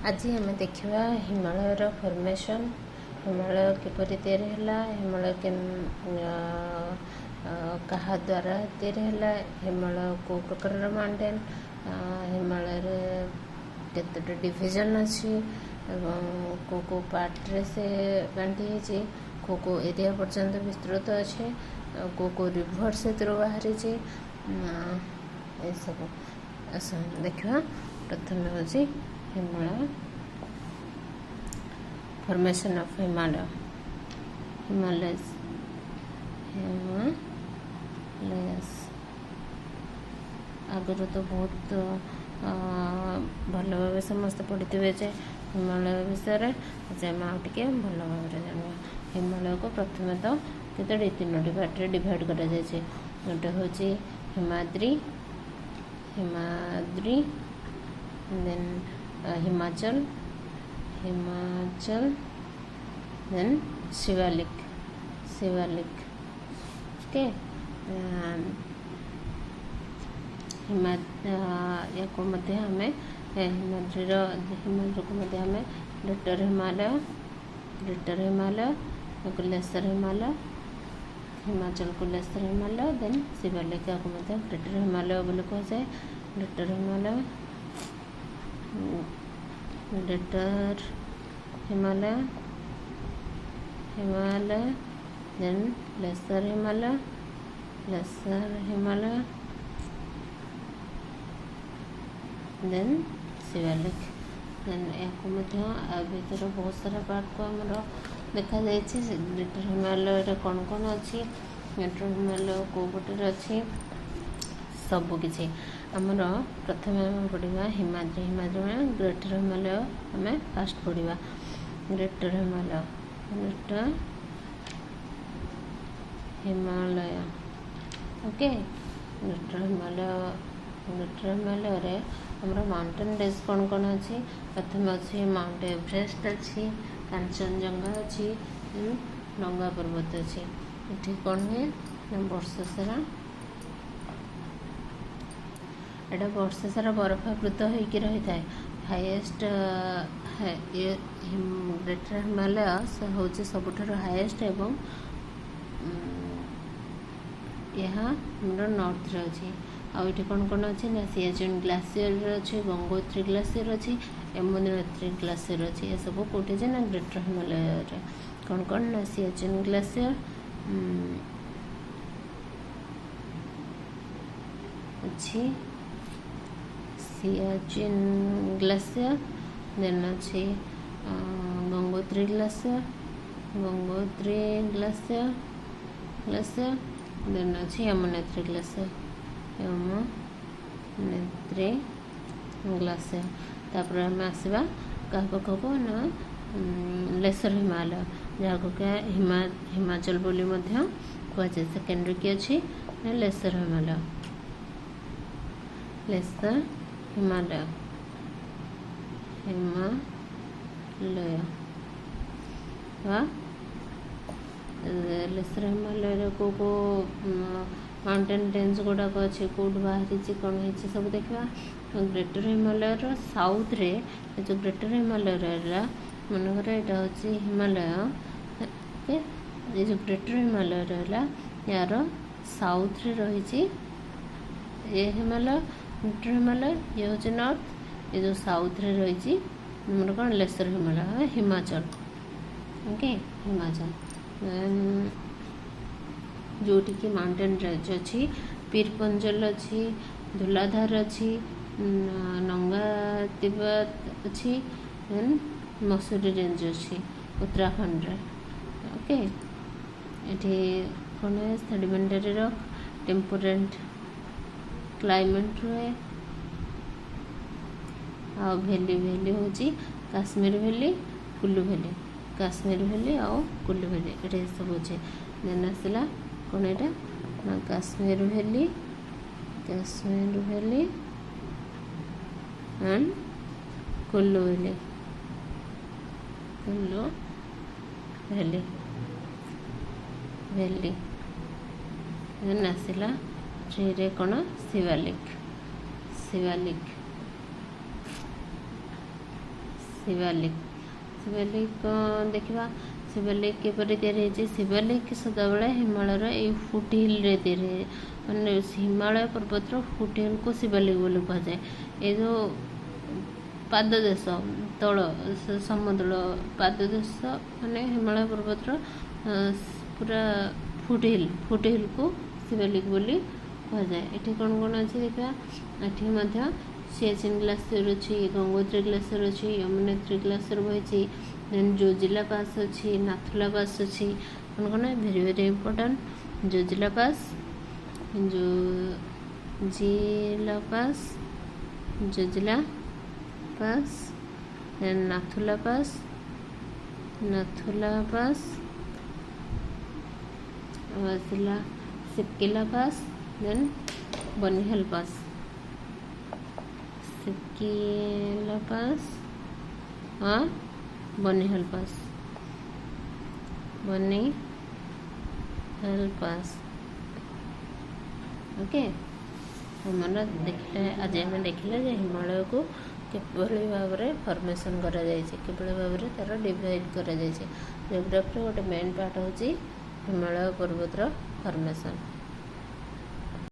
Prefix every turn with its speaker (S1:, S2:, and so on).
S1: आज आम देखा हिमालयर फॉर्मेशन हिमालय किपरि तैयारी है हिमालय के क्या द्वारा तैयारी है हिमालय को प्रकार माउंटेन हिमालय केतोटी डिविजन अच्छी को पार्ट से बांटी को एरिया पर्यंत विस्तृत अच्छे को रिभर से बाहरी सब देखा प्रथम हूँ हिमालय फॉर्मेशन ऑफ हिमालयस आगुरी तो बहुत भल भाव समस्त पढ़ी थे हिमालय विषय से आम आगे भल भाव जाना हिमालय को प्रथम तो केतोटी तीनोटी पार्ट डिवाइड कर गोटे हूँ Himadri Himadri then Himachal then Shivalik okay या को मध्य हमें हिमाद्री को मध्य हमें ग्रेटर हिमालय लेसर हिमालय हिमाचल को लेसर हिमालय देन शिवालिक को मध्य ग्रेटर हिमालय बोले कहुए greater Himalaya then lesser Himalaya then Shivalik then या भीतर बहुत सारा पार्ट को आमर देखा ग्रेटर हिमालय कौन कौन अच्छी ग्रेटर हिमालय कौ पटे अच्छी सबकि आमर प्रथम आम पढ़ा हिमाद्री में ग्रेटर हिमालय आम फास्ट पढ़ा greater Himalaya okay greater Himalaya रे आमर माउंटेन रेंज कौन कौन अच्छी प्रथम अच्छी माउंट एवरेस्ट अच्छी कांचनजंगा अच्छी नंगा पर्वत अच्छी ये कौन हुए वर्ष सारा एटा वर्ष सारा बरफावृत होकर रही था हाईएस्ट ग्रेटर हिमालय हूँ सबुठ हाईएस्ट एवं यहाँ नॉर्थ रे अच्छी आठ कौन कौन अच्छी ना सियाचिन ग्लासीयर अच्छी गंगोत्री ग्लासीयर अच्छी यमुनोत्री ग्लासीयर अच्छी ये सब कौटे ना ग्रेटर हिमालय कौन कौन ना सियाचिन ग्लासीयर अच्छी सियाचिन ग्लासीयर देन अच्छी गंगोत्री ग्लासीयर देन अच्छी यमुनोत्री ग्लासीयर तापर आम आसवा क्या पाखक ना लेसर हिमालय जहाँ क्या हिमाचल बोली कहुए सेकेंडरी की अच्छी लेसर हिमालय लेसर हिमालय को माउंटेन रेंज गुड़ाक अच्छे कौट बाहरी कौन है सब देखा ग्रेटर हिमालय साउथ रे जो ग्रेटर हिमालय रहा मनकर यहाँ हूँ हिमालय ये जो ग्रेटर हिमालय रहा यार साउथ रे रही ये हिमालय ग्रेटर हिमालय ये हूँ नॉर्थ ये जो साउथ रे रही मोर कौन लेसर हिमालय हिमाचल ओके हिमाचल जोटी की माउंटेन रेंज अच्छी पीरपंजल अच्छी धूलाधार अच्छी नंगा तिब्बत अच्छी देन मसूरी रेंज अच्छी उत्तराखंड रे ओके ये कौन है सेडिमेंटरी रॉक टेम्परेट क्लाइमेट रहे आ भैली हूँ काश्मीर भैली कुल्लू भैली काश्मीर भैली आउ कुल्लू भैली ये सब अच्छे देन आसला कौन यहाँ ना काश्मीर भैली एंड कुल्लू भैली देन आसला ट्री रे कौन शिवालिक ଶିବାଲିକ। ଶିବାଲିକ ଦେଖିବା ଶିବାଲିକ କିପରି ତିଆରି ହେଇଛି। ଶିବାଲିକ ସଦାବେଳେ ହିମାଳୟର ଏଇ ଫୁଟ ହିଲ୍ରେ ତିଆରି ହେଇଛି, ମାନେ ହିମାଳୟ ପର୍ବତର ଫୁଟ ହିଲ୍କୁ ଶିବାଲିକ ବୋଲି କୁହାଯାଏ। ଏ ଯେଉଁ ପାଦଦେଶ ତଳ ସମତଳ ପାଦଦେଶ ମାନେ ହିମାଳୟ ପର୍ବତର ପୁରା ଫୁଟ ହିଲ୍କୁ ଶିବାଲିକ ବୋଲି କୁହାଯାଏ। ଏଠି କ'ଣ କ'ଣ ଅଛି ଦେଖିବା। ଏଠି ମଧ୍ୟ ସିଆଚିନ୍ ଗ୍ଲାସିୟର ଅଛି, ଗଙ୍ଗୋତ୍ରୀ ଗ୍ଲାସିୟର ଅଛି, ୟମୁନୋତ୍ରୀ ଗ୍ଲାସିୟର ବହିଛି, ଦେନ୍ ଜୋଜିଲା ପାସ୍ ଅଛି, ନାଥୁଲା ପାସ୍ ଅଛି। କ'ଣ କ'ଣ very very important. Zojila pass, Zojila pass, Zojila pass, then Nathula pass, Nathula pass, ଆସିଲା Shipkila pass, then Banihal pass. Shipkila pass और Banihal pass, Banihal pass. Okay, हमारा देखिले आज आम देखिले जे हिमालय को किभली भाव में फॉर्मेशन करा जायछि, किभली भाव में तार डिवाइड करा जायछि। जियोग्राफी गोटे मेन पार्ट होछि हिमालय पर्वतर फॉर्मेशन।